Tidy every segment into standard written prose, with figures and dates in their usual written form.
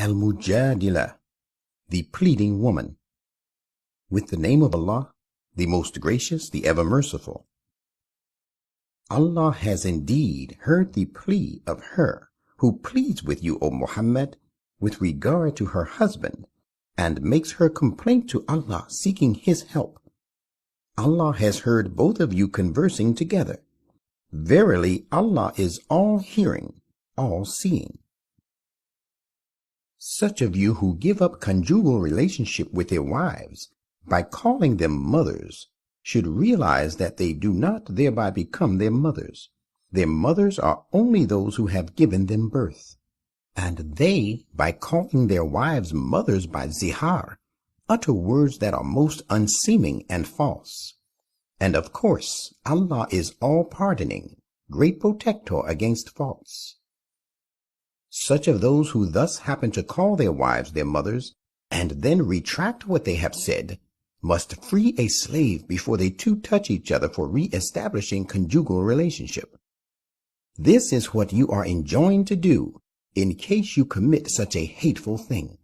Al-Mujadilah, the pleading woman. With the name of Allah, the most gracious, the ever merciful. Allah has indeed heard the plea of her who pleads with you, O Muhammad, with regard to her husband, and makes her complaint to Allah seeking his help. Allah has heard both of you conversing together. Verily, Allah is all-hearing, all-seeing. Such of you who give up conjugal relationship with their wives by calling them mothers should realize that they do not thereby become their mothers. Their mothers are only those who have given them birth. And they, by calling their wives mothers by zihar, utter words that are most unseeming and false. And of course, Allah is all-pardoning, great protector against faults. Such of those who thus happen to call their wives their mothers, and then retract what they have said, must free a slave before they two touch each other for re-establishing conjugal relationship. This is what you are enjoined to do in case you commit such a hateful thing.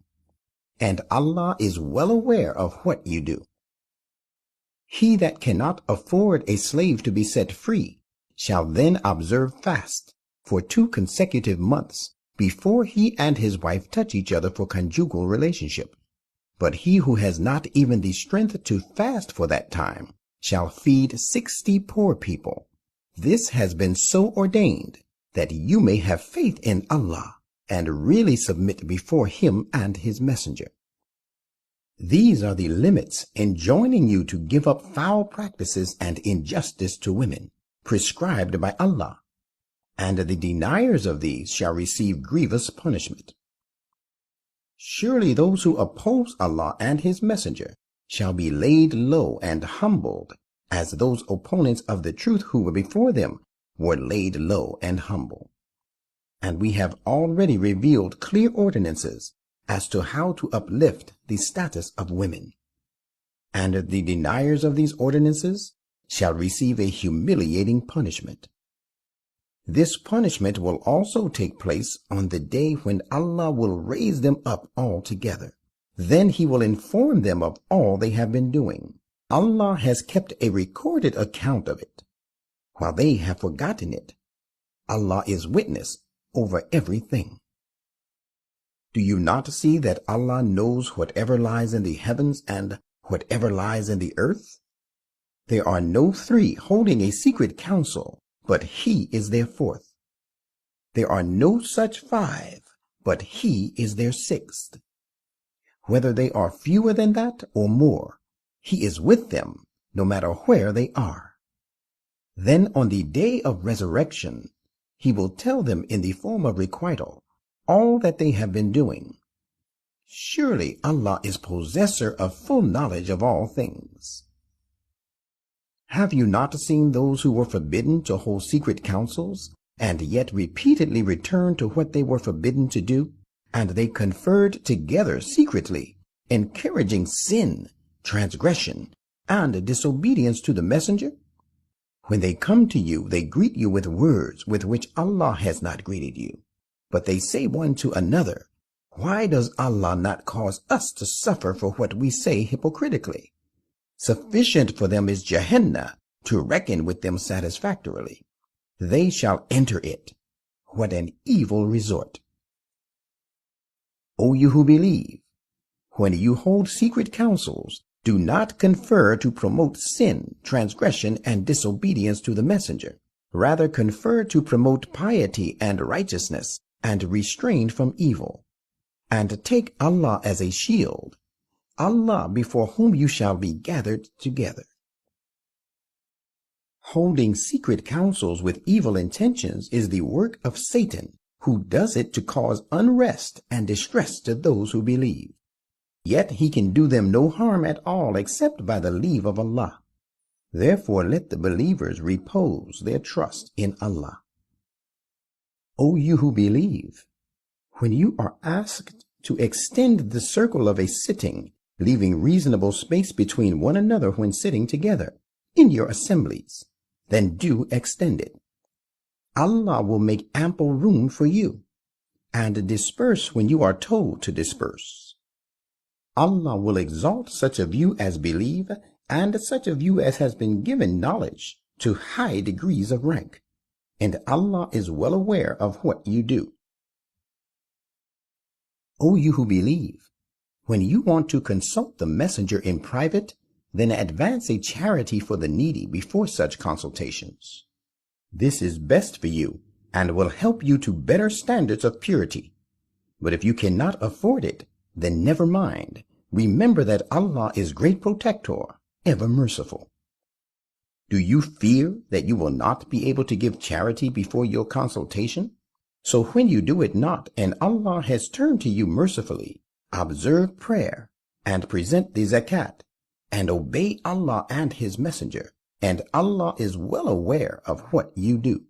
And Allah is well aware of what you do. He that cannot afford a slave to be set free shall then observe fast for 2 consecutive months before he and his wife touch each other for conjugal relationship. But he who has not even the strength to fast for that time shall feed 60 poor people. This has been so ordained that you may have faith in Allah and really submit before him and his messenger. These are the limits enjoining you to give up foul practices and injustice to women, prescribed by Allah, and the deniers of these shall receive grievous punishment. Surely those who oppose Allah and his messenger shall be laid low and humbled, as those opponents of the truth who were before them were laid low and humble. And we have already revealed clear ordinances as to how to uplift the status of women. And the deniers of these ordinances shall receive a humiliating punishment. This punishment will also take place on the day when Allah will raise them up all together. Then he will inform them of all they have been doing. Allah has kept a recorded account of it, while they have forgotten it. Allah is witness over everything. Do you not see that Allah knows whatever lies in the heavens and whatever lies in the earth? There are no 3 holding a secret council, but he is their 4th. There are no such 5, but he is their 6th. Whether they are fewer than that or more, he is with them, no matter where they are. Then on the day of resurrection, he will tell them in the form of requital all that they have been doing. Surely Allah is possessor of full knowledge of all things. Have you not seen those who were forbidden to hold secret councils, and yet repeatedly returned to what they were forbidden to do? And they conferred together secretly, encouraging sin, transgression, and disobedience to the messenger? When they come to you, they greet you with words with which Allah has not greeted you. But they say one to another, "Why does Allah not cause us to suffer for what we say hypocritically?" Sufficient for them is Jahannam to reckon with them satisfactorily. They shall enter it. What an evil resort. O you who believe, when you hold secret councils, do not confer to promote sin, transgression, and disobedience to the messenger. Rather confer to promote piety and righteousness, and restrain from evil. And take Allah as a shield, Allah before whom you shall be gathered together. Holding secret councils with evil intentions is the work of Satan, who does it to cause unrest and distress to those who believe. Yet he can do them no harm at all except by the leave of Allah. Therefore let the believers repose their trust in Allah. O you who believe, when you are asked to extend the circle of a sitting, leaving reasonable space between one another when sitting together in your assemblies, then do extend it. Allah will make ample room for you. and disperse when you are told to disperse. Allah will exalt such of you as believe, and such of you as has been given knowledge, to high degrees of rank, and Allah is well aware of what you do. O you who believe, when you want to consult the messenger in private, then advance a charity for the needy before such consultations. This is best for you and will help you to better standards of purity. But if you cannot afford it, then never mind. Remember that Allah is great protector, ever merciful. Do you fear that you will not be able to give charity before your consultation? So when you do it not, and Allah has turned to you mercifully, observe prayer, and present the zakat, and obey Allah and His Messenger, and Allah is well aware of what you do.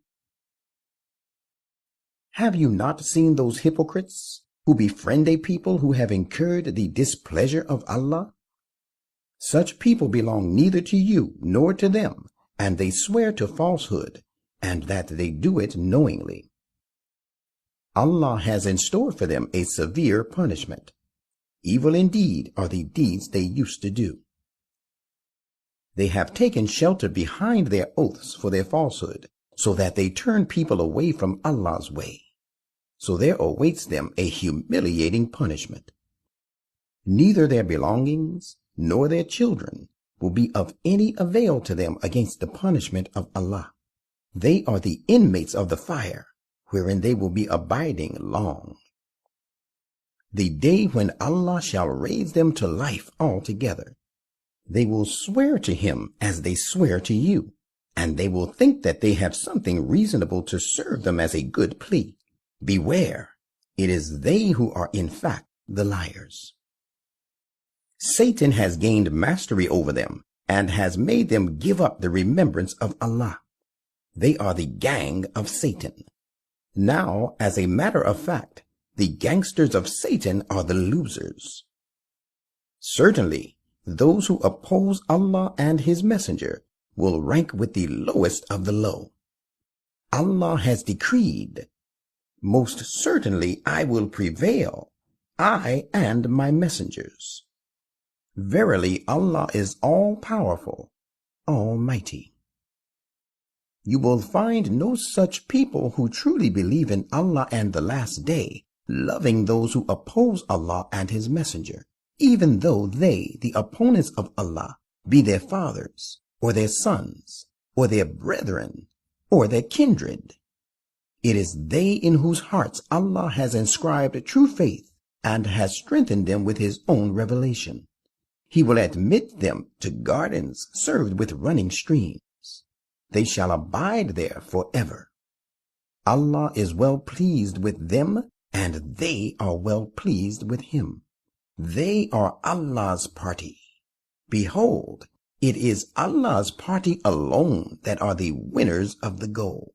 Have you not seen those hypocrites who befriend a people who have incurred the displeasure of Allah? Such people belong neither to you nor to them, and they swear to falsehood, and that they do it knowingly. Allah has in store for them a severe punishment. Evil indeed are the deeds they used to do. They have taken shelter behind their oaths for their falsehood, so that they turn people away from Allah's way. So there awaits them a humiliating punishment. Neither their belongings nor their children will be of any avail to them against the punishment of Allah. They are the inmates of the fire, wherein they will be abiding long. The day when Allah shall raise them to life altogether, they will swear to Him as they swear to you, and they will think that they have something reasonable to serve them as a good plea. Beware, it is they who are in fact the liars. Satan has gained mastery over them and has made them give up the remembrance of Allah. They are the gang of Satan. Now, as a matter of fact, the gangsters of Satan are the losers. Certainly, those who oppose Allah and His Messenger will rank with the lowest of the low. Allah has decreed, "Most certainly I will prevail, I and my messengers." Verily, Allah is all-powerful, almighty. You will find no such people who truly believe in Allah and the Last Day, loving those who oppose Allah and His Messenger, even though they, the opponents of Allah, be their fathers, or their sons, or their brethren, or their kindred. It is they in whose hearts Allah has inscribed true faith and has strengthened them with His own revelation. He will admit them to gardens served with running streams. They shall abide there forever. Allah is well pleased with them, and they are well pleased with Him. They are Allah's party. Behold, it is Allah's party alone that are the winners of the goal.